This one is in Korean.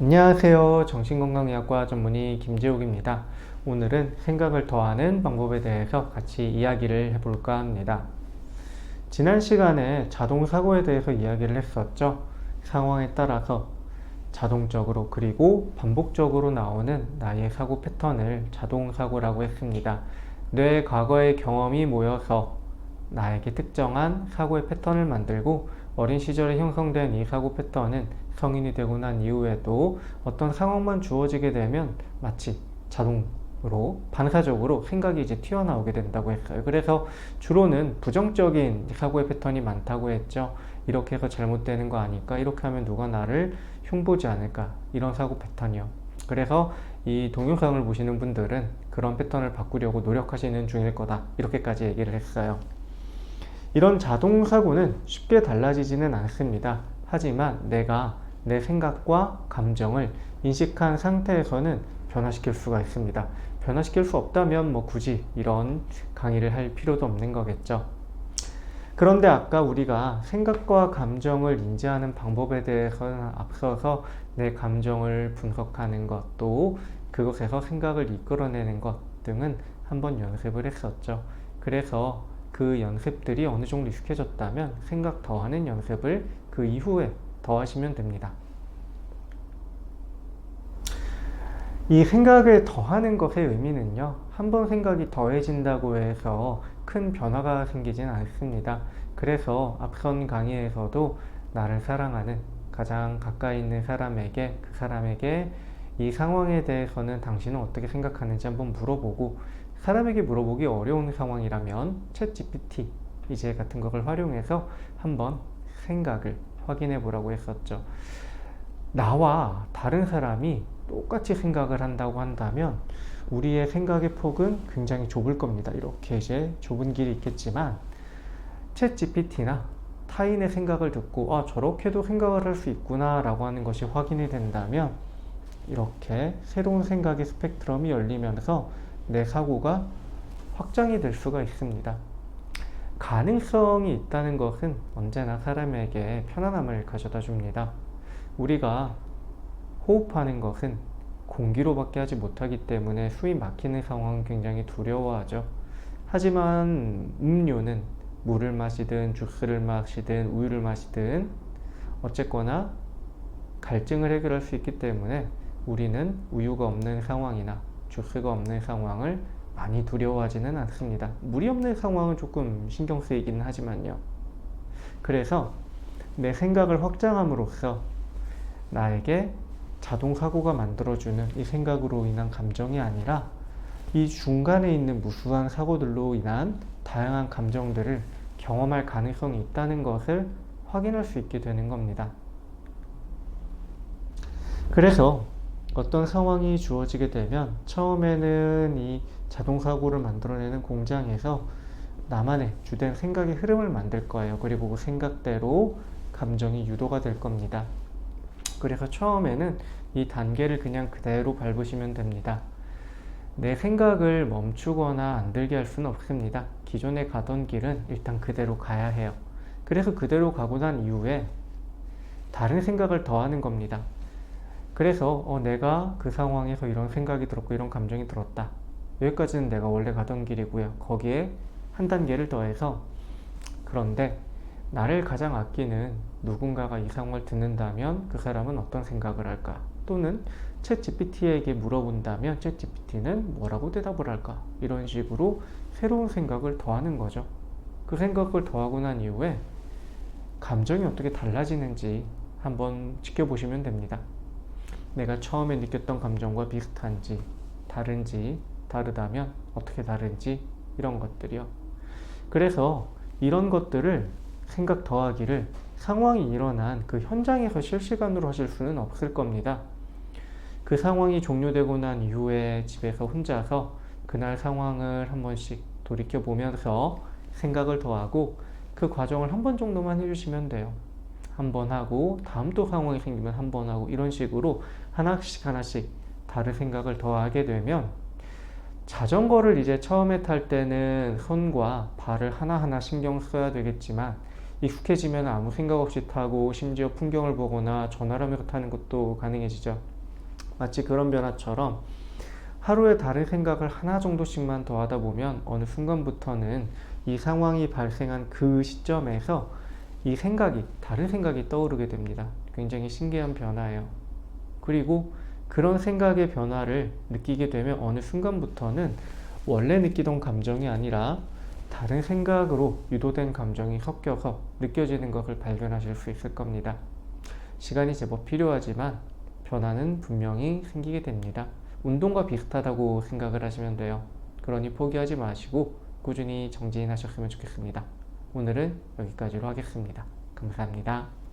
안녕하세요. 정신건강의학과 전문의 김재욱입니다. 오늘은 생각을 더하는 방법에 대해서 같이 이야기를 해볼까 합니다. 지난 시간에 자동사고에 대해서 이야기를 했었죠. 상황에 따라서 자동적으로 그리고 반복적으로 나오는 나의 사고 패턴을 자동사고라고 했습니다. 뇌의 과거의 경험이 모여서 나에게 특정한 사고의 패턴을 만들고 어린 시절에 형성된 이 사고 패턴은 성인이 되고 난 이후에도 어떤 상황만 주어지게 되면 마치 자동으로 반사적으로 생각이 이제 튀어나오게 된다고 했어요. 그래서 주로는 부정적인 사고의 패턴이 많다고 했죠. 이렇게 해서 잘못되는 거 아닐까? 이렇게 하면 누가 나를 흉보지 않을까? 이런 사고 패턴이요. 그래서 이 동영상을 보시는 분들은 그런 패턴을 바꾸려고 노력하시는 중일 거다. 이렇게까지 얘기를 했어요. 이런 자동사고는 쉽게 달라지지는 않습니다. 하지만 내가 내 생각과 감정을 인식한 상태에서는 변화시킬 수가 있습니다. 변화시킬 수 없다면 굳이 이런 강의를 할 필요도 없는 거겠죠. 그런데 아까 우리가 생각과 감정을 인지하는 방법에 대해서는 앞서서 내 감정을 분석하는 것, 또 그것에서 생각을 이끌어내는 것 등은 한번 연습을 했었죠. 그래서 그 연습들이 어느 정도 익숙해졌다면 생각 더하는 연습을 그 이후에 더하시면 됩니다. 이 생각을 더하는 것의 의미는요, 한번 생각이 더해진다고 해서 큰 변화가 생기진 않습니다. 그래서 앞선 강의에서도 나를 사랑하는 가장 가까이 있는 사람에게, 그 사람에게 이 상황에 대해서는 당신은 어떻게 생각하는지 한번 물어보고, 사람에게 물어보기 어려운 상황이라면 챗GPT 이제 같은 것을 활용해서 한번 생각을 확인해 보라고 했었죠. 나와 다른 사람이 똑같이 생각을 한다고 한다면 우리의 생각의 폭은 굉장히 좁을 겁니다. 이렇게 이제 좁은 길이 있겠지만 챗GPT나 타인의 생각을 듣고 저렇게도 생각을 할 수 있구나 라고 하는 것이 확인이 된다면 이렇게 새로운 생각의 스펙트럼이 열리면서 내 사고가 확장이 될 수가 있습니다. 가능성이 있다는 것은 언제나 사람에게 편안함을 가져다 줍니다. 우리가 호흡하는 것은 공기로밖에 하지 못하기 때문에 숨이 막히는 상황은 굉장히 두려워하죠. 하지만 음료는 물을 마시든 주스를 마시든 우유를 마시든 어쨌거나 갈증을 해결할 수 있기 때문에 우리는 우유가 없는 상황이나 주스가 없는 상황을 많이 두려워하지는 않습니다. 물이 없는 상황은 조금 신경 쓰이기는 하지만요. 그래서 내 생각을 확장함으로써 나에게 자동사고가 만들어주는 이 생각으로 인한 감정이 아니라 이 중간에 있는 무수한 사고들로 인한 다양한 감정들을 경험할 가능성이 있다는 것을 확인할 수 있게 되는 겁니다. 그래서 어떤 상황이 주어지게 되면 처음에는 이 자동사고를 만들어내는 공장에서 나만의 주된 생각의 흐름을 만들 거예요. 그리고 그 생각대로 감정이 유도가 될 겁니다. 그래서 처음에는 이 단계를 그냥 그대로 밟으시면 됩니다. 내 생각을 멈추거나 안 들게 할 수는 없습니다. 기존에 가던 길은 일단 그대로 가야 해요. 그래서 그대로 가고 난 이후에 다른 생각을 더하는 겁니다. 그래서 내가 그 상황에서 이런 생각이 들었고 이런 감정이 들었다. 여기까지는 내가 원래 가던 길이고요. 거기에 한 단계를 더해서 그런데 나를 가장 아끼는 누군가가 이 상황을 듣는다면 그 사람은 어떤 생각을 할까? 또는 챗GPT에게 물어본다면 챗GPT는 뭐라고 대답을 할까? 이런 식으로 새로운 생각을 더하는 거죠. 그 생각을 더하고 난 이후에 감정이 어떻게 달라지는지 한번 지켜보시면 됩니다. 내가 처음에 느꼈던 감정과 비슷한지, 다른지, 다르다면 어떻게 다른지 이런 것들이요. 그래서 이런 것들을 생각 더하기를 상황이 일어난 그 현장에서 실시간으로 하실 수는 없을 겁니다. 그 상황이 종료되고 난 이후에 집에서 혼자서 그날 상황을 한 번씩 돌이켜 보면서 생각을 더하고 그 과정을 한 번 정도만 해주시면 돼요. 한 번 하고 다음 또 상황이 생기면 한 번 하고 이런 식으로 하나씩 다른 생각을 더하게 되면 자전거를 이제 처음에 탈 때는 손과 발을 하나하나 신경 써야 되겠지만 익숙해지면 아무 생각 없이 타고 심지어 풍경을 보거나 전화를 하면서 타는 것도 가능해지죠. 마치 그런 변화처럼 하루에 다른 생각을 하나 정도씩만 더 하다 보면 어느 순간부터는 이 상황이 발생한 그 시점에서 다른 생각이 떠오르게 됩니다. 굉장히 신기한 변화예요. 그리고 그런 생각의 변화를 느끼게 되면 어느 순간부터는 원래 느끼던 감정이 아니라 다른 생각으로 유도된 감정이 섞여서 느껴지는 것을 발견하실 수 있을 겁니다. 시간이 제법 필요하지만 변화는 분명히 생기게 됩니다. 운동과 비슷하다고 생각을 하시면 돼요. 그러니 포기하지 마시고 꾸준히 정진하셨으면 좋겠습니다. 오늘은 여기까지로 하겠습니다. 감사합니다.